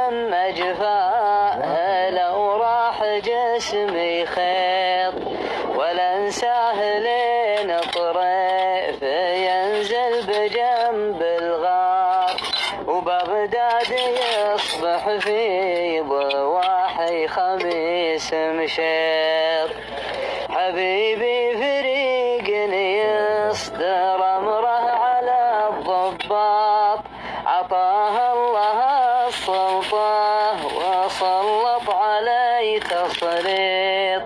مجفاه لو راح جسمي خيط، ولا انساه لين طريف ينزل بجنب الغار، وبغداد يصبح في ضواحي خميس مشيط. حبيبي فريق يصدر امره على الضباط، عطاه الله السلطة وسلط علي تسليط.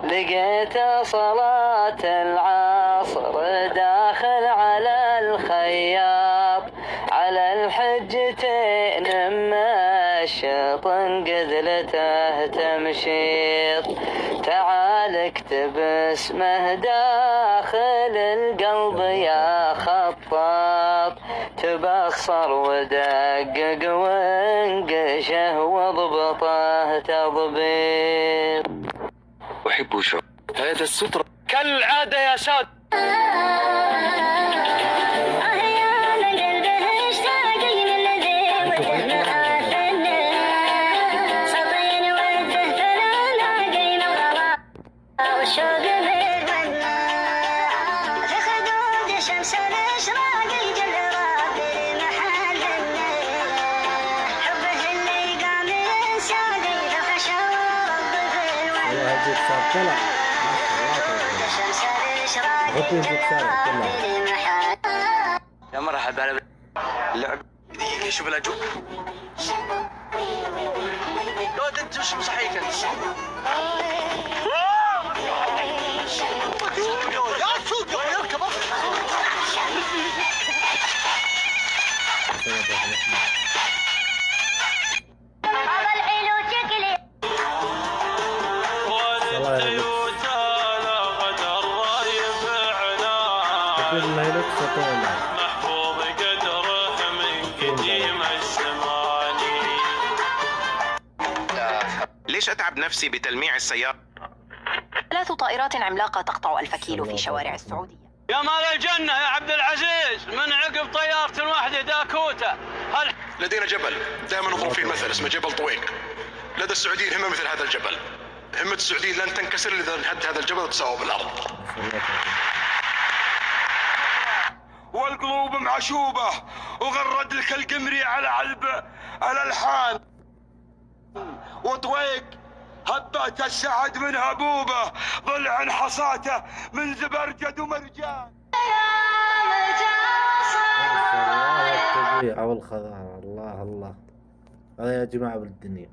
لقيت صلاة العصر داخل على الخياط، على الحجتين مشط قذلته تمشيط. تعال اكتب اسمه داخل القلب يا خطاط، تبصر ودقق وانقشه واضبطه تضبيط. أحب شو هذا الستر كالعادة يا ساد. يا مرحبا على اللعب دقيقة. شوف الأجواء. لا انت وش مصحيك انت؟ يا سوق يركب. هذا الحلو شكلي. والبيوت لا قدر يبعنا، محفوظ قدره من قديم الزمان. ليش أتعب نفسي بتلميع السيارة؟ 3 طائرات عملاقة تقطع ألف كيلو في شوارع السعودية. يا مال الجنة يا عبد العزيز، من عقب طيارة واحدة داكوتا. لدينا جبل دائما نضرب فيه المثل اسمه جبل طويق. لدى السعوديين همة مثل هذا الجبل. همة السعوديين لن تنكسر إذا انهد هذا الجبل وتساوى بالأرض. والقلوب معشوبة وغرد لك القمري على علبة الألحان. وطويق هبت السعد من هبوبة، ضلع حصاته من زبرجد ومرجان. التبيع والخضار. الله الله، هذا يا جماعة بالدنيا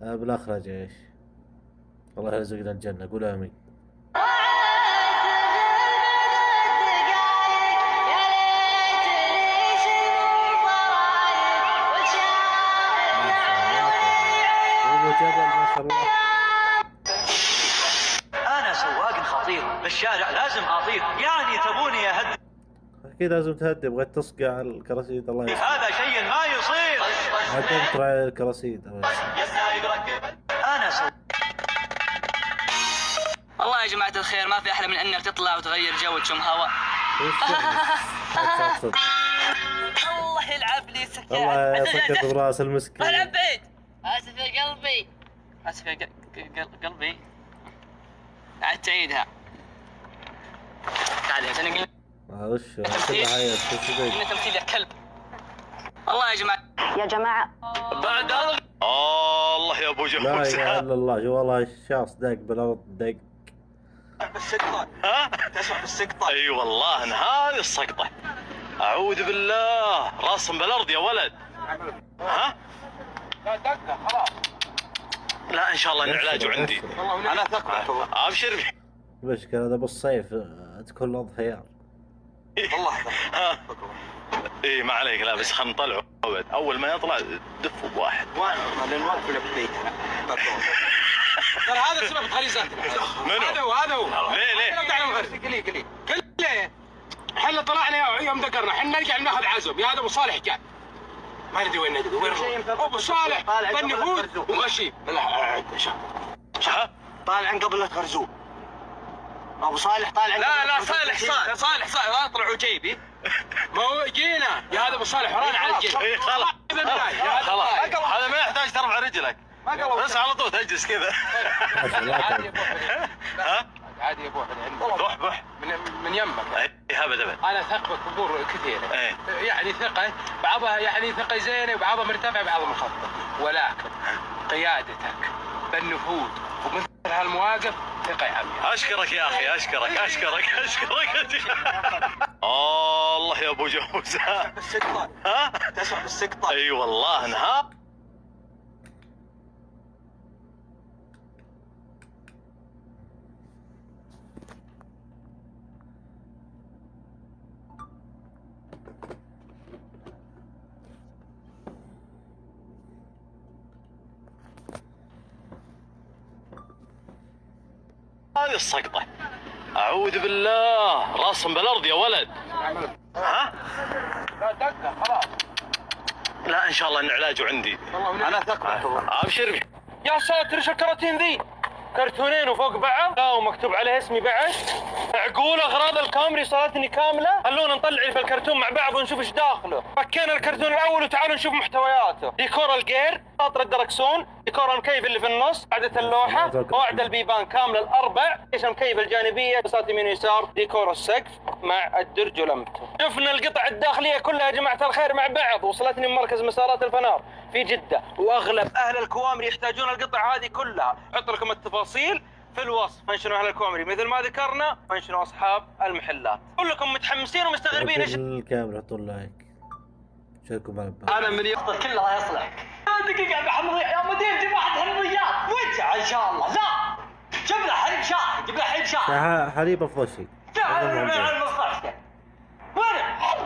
بالآخرة جيش. الله يرزقنا الجنة. قول آمين. أنا سواق خطير بالشارع لازم أطير، يعني تبوني أهدي. أكيد لازم تهدي. بغيت تصقع الكراسيد. الله يسلمك. هذا شيء ما يصير. ما تنطر على الكراسيد. أنا والله يا جماعة الخير ما في أحلى من أنك تطلع وتغير جو وتشم هواء. الله يلعب لي سكان. الله يسكت براس المسكين. أنا بعيد. آسف يا قلبي. آسف يا قلبي. عاد تعيدها. تعال يا سنقل. وش كلها هي إنه تمثيل يا كلب. والله يا جماعة. يا جماعة بعد الله يا أبو لا جهوز. إله إلا الله. شو والله الشخص دق بالأرض دق. بالسقطة. ها؟ تسمع بالسقطة. اي والله ان هذه السقطة. اعوذ بالله، راسم بالارض يا ولد. ها؟ لا دقة خلاص. لا ان شاء الله ان علاجه عندي. انا ثقة. ابشر. المشكلة هذا بالصيف تكون الأرض خيار. والله اي ما عليك. لا بس خلينا نطلعه. اول ما يطلع دفه بواحد. لان واقف له ببيت. ترى هذا سبب غريزتنا. منو؟ هذا هو. ليه؟ قليل احنا طلعنا يوم ذكرنا احنا نرجع ناخذ عزم. يا هذا ابو صالح كان ما ندري وين ندري وين ابو صالح بالنفوذ وغشيم. طالع قبل لا تغرزوه. ابو صالح طالع. لا صالح اطلع وجيبي. ما هو جينا يا هذا ابو صالح ورانا على الجيب. خلاص خلاص هذا ما يحتاج ترفع رجلك، بس على طول تجلس كذا. ها؟ عادي يا ابو احد. بح من يمك. ابد انا ثق بامور كثيره. يعني ثقه بعضها يعني ثقه زينه وبعضها مرتفعه وبعضها منخفضه، ولكن قيادتك بالنفوذ ومثل هالمواقف ثقه يا عمي. اشكرك يا اخي، اشكرك. الله يا ابو جوزة. بالسقطه. ها؟ تسمع بالسقطه. اي والله انها هذه السقطة. أعوذ بالله، راسم بالأرض يا ولد. ها؟ لا دقه خلاص. لا إن شاء الله إن علاجه عندي. انا ثق أبشر. يا ساتر ايش الكراتين ذي؟ كرتونين وفوق بعض، لا ومكتوب عليه اسمي بعد. معقول اغراض الكامري صارتني كامله؟ خلونا نطلع في الكرتون مع بعض ونشوف ايش داخله. فكينا الكرتون الاول وتعالوا نشوف محتوياته. ديكور الجير، سطر الدركسون، ديكور المكيف اللي في النص، قاعدة اللوحه، قواعد البيبان كامله الاربع، ايش المكيف الجانبيه، مسات يمين ويسار، ديكور السقف مع الدرج ولمبته. شفنا القطع الداخليه كلها يا جماعه الخير مع بعض، وصلتني من مركز مسارات الفنار في جده، واغلب اهل الكوامري يحتاجون القطع هذه كلها. احط لكم التفاصيل في الوصف، فانشنوا اهل الكوامري مثل ما ذكرنا، فانشنوا اصحاب المحلات. كلكم متحمسين ومستغربين ايش الكاميرا. حطوا لايك، شاركوا مع بعض. انا من يفضل كله الله يصلح. دقيقة يا حمضيات يا مدير، جيب واحد حمضيات وجع ان شاء الله. لا جيب له حليب شاي، جيب له حليب شاي. حليب افضل شيء. تعال مصلحتك. وين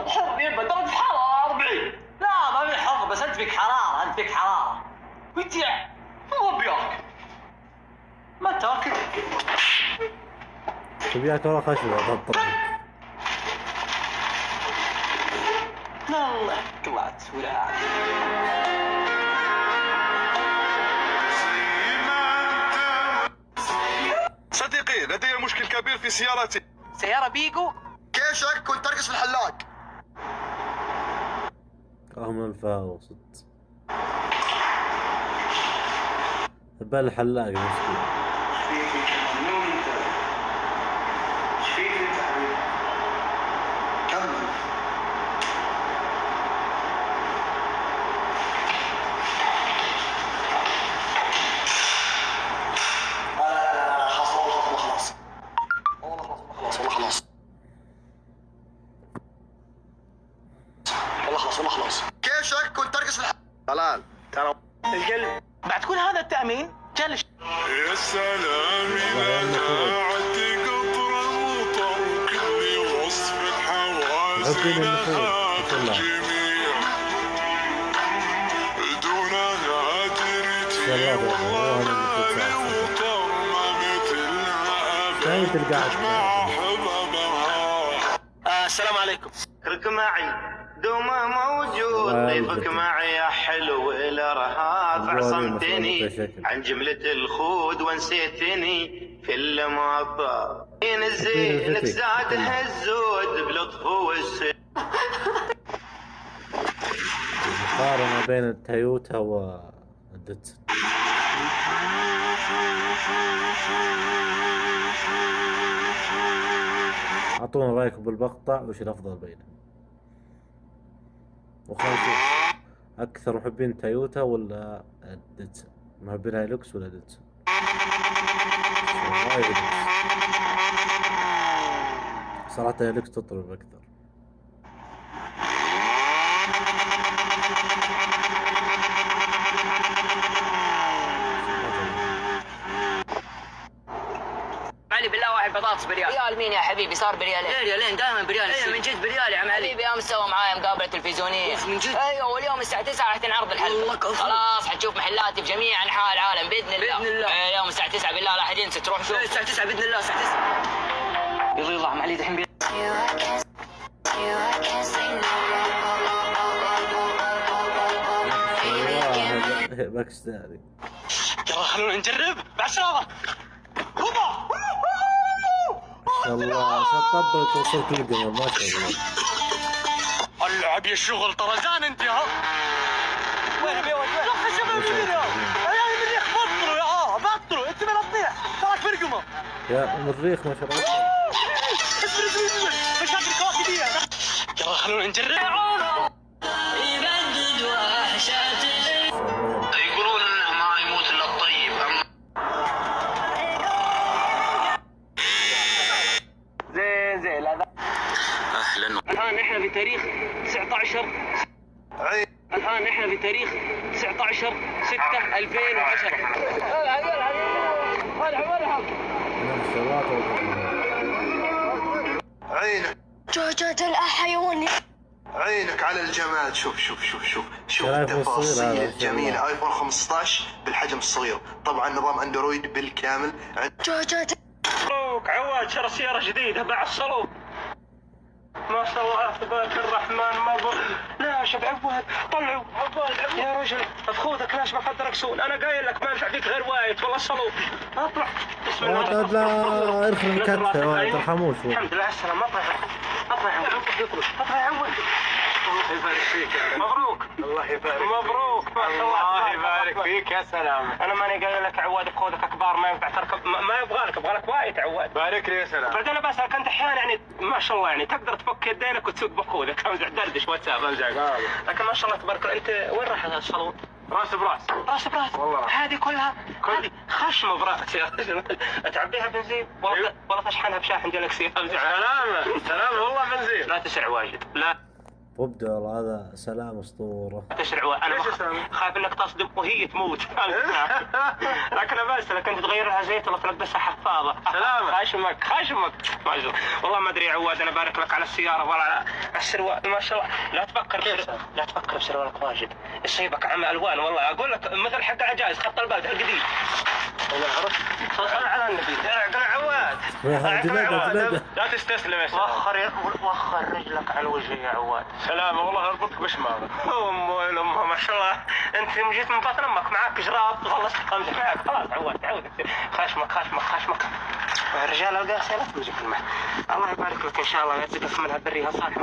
حر يبا درجة حرارة 40. لا ما في حر، بس انت فيك حرارة، انت فيك حرارة. وجع والله بياك. ما تاكل. تبيها كرة خشبة تطلع. الله طلعت ولا صديقي لدي مشكل كبير في سيارتي. سيارة بيجو؟ كيشك كنت ترقص في الحلاق. رغم الفاوسط بال الحلاق مسكين. خلاص كيشك كنت ترقص في طلال ترى القلب بعد كل هذا التأمين جلش. يا سلام نجاعة قطر المطر كل وصف الحواس لها جميع بدونها ترتي والله الوطر ما مثلها السلام عليكم. خلك معي دوما موجود، ضيفك معي يا حلو الارهاب، عصمتني عن جملة الخود ونسيتني في المطار. زينك زادها الزود بلطف والسر. مقارنة بين التويوتا والديتسون. اعطونا رايكم بالمقطع وش الافضل بينهم، وخلنا نشوف اكثر محبين تويوتا ولا ديتسون، محبين هايلوكس ولا ديتسون. صراحة هايلوكس تطلب اكثر. علي بالله واحد بطاطس بريال. ريال مين يا حبيبي؟ صار بريالين. ريالين دائما بريال. ايوه من جد بريال يا عم علي. حبيبي امس سووا معايا مقابله تلفزيونيه. من جد؟ ايوه واليوم الساعه 9 راح تنعرض الحلقه. خلاص حتشوف محلاتي في جميع انحاء العالم باذن الله. باذن الله. اليوم الساعه 9 بالله لا احد ينسى تروح شوف. الساعه 9 باذن الله الساعه 9. يلا يلا عم علي دحين باكس ثاني. يلا خلونا نجرب بعد شغله. ما شاء الله عشان طبلت وصلت القمر ما شاء الله. العب يا الشغل طرزان انت ها. وين بيوت وين شباب المريخ عيال المريخ بطلوا انت من الطيح تراك فرقمه يا مريخ ما شاء الله. اصبر مشاكل الكواكبيه يلا خلونا نجرب. يبدد وحشاتي. يقولون انه ما يموت الا الطيب. زين هذا اهلا. الآن احنا في تاريخ 19 الآن احنا في تاريخ 19/6/2010. عينك جوجة الحيوان. عينك على الجمال. شوف كلام التفاصيل صغير هذا. الجميلة. ايفون 15 بالحجم الصغير، طبعا نظام اندرويد بالكامل. جوجة مبروك عواد، شرى سيارة جديدة مع الصالون. ما شاء الله تبارك الرحمن. مبروك. لا شوف عواد طلعوا عواد يا رجل بخوذك ليش ما قدرك سون. انا قايل لك ما ينفع فيك غير وايد والله الصالون. اطلع بسم الله. لا ارخم الكتف ما ترحموش. الحمد لله على السلامة. اطلع عواد اطلع عواد. الله يبارك فيك. مبروك. الله يبارك مبروك ما شاء الله. الله يبارك فيك يا سلام. انا ماني قايل لك عواد بخوذك كبار ما ينفع تركب. ما يبغالك وايد عواد. بارك لي يا سلام. بعدين انا بسالك انت احيانا يعني ما شاء الله يعني تقدر تفك يدينك وتسوق بخوذك. امزح دردش واتساب امزح. لكن ما شاء الله تبارك الله. انت وين راح هذا الصالون؟ راس براس والله. هذه كلها هذه خشمه براس يا رجل. تعبيها بنزين والله تشحنها بشاحن جالكسي. امزح. سلامة والله بنزين. لا تسرع واجد. لا وابدا والله هذا سلام اسطوره. تسرع واجد. انا خايف انك تصدم وهي تموت. لكن انا بسالك انت تغير لها زيت ولا تلبسها حفاضه. سلامة. خشمك والله ما ادري يا عواد. انا بارك لك على السياره ولا على السروال ما شاء الله. لا تفكر بسروالك واجد يصيبك عم الوان. والله اقول لك مثل حق العجائز خط البلد القديم. والله عرفت. صل على النبي. اعقل عواد. لا تستسلم يا سلام. وخر رجلك على الوجه يا عواد. سلامة والله اربطك بشماغ. امه ما شاء الله. انت يوم جيت من بطن امك معاك جراب خلصت امزح معك خلاص عواد تعود. خشمك الرجال القاسي لا تمزح الماء. الله يبارك لك ان شاء الله يرزقك منها بريها صالحه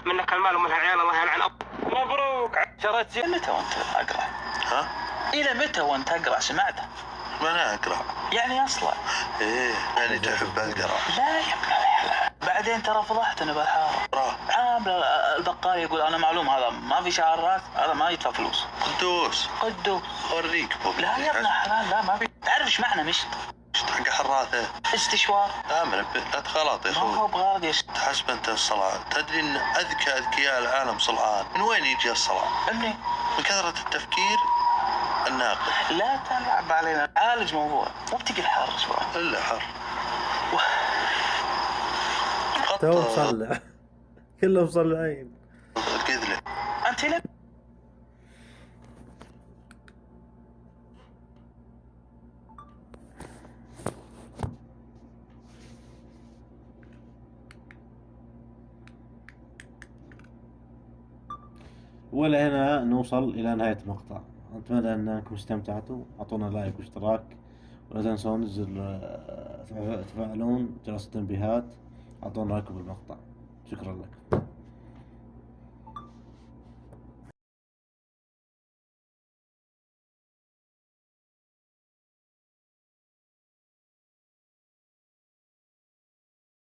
منك المال ومنها العيال. الله يلعن مبروك. شريت إلى متى وانت اقرا؟ ها؟ الى متى وانت اقرا؟ سمعته؟ ما انا اقرا. يعني اصلا ايه يعني تحب اقرا. لا يا ابن الحلال. بعدين ترى فضحتنا بالحاره. عامل البقال يقول انا معلوم هذا ما في شعارات هذا ما يدفع فلوس. قدوس اوريك بوب. لا يا ابن الحلال لا ما في. تعرف ايش معنى مشط؟ حق حراثه استشوار. امر لا تخلط يا ما هو اخوي. بغرض يا تحسب انت الصلاه. تدري ان اذكى اذكياء العالم صلعان. من وين يجي الصلاه؟ مني. من كثره التفكير الناقد. لا تلعب علينا. عالج موضوع مو بتقي الحارس الا حر. تو مصلع كله مصلعين. الكذله. انت لم ولا هنا نوصل إلى نهاية المقطع. أتمنى أنكم استمتعتوا. أعطونا لايك واشتراك ولا تنسون تفعلون جرس التنبيهات. أعطونا رأيكم بالمقطع. شكرا لكم.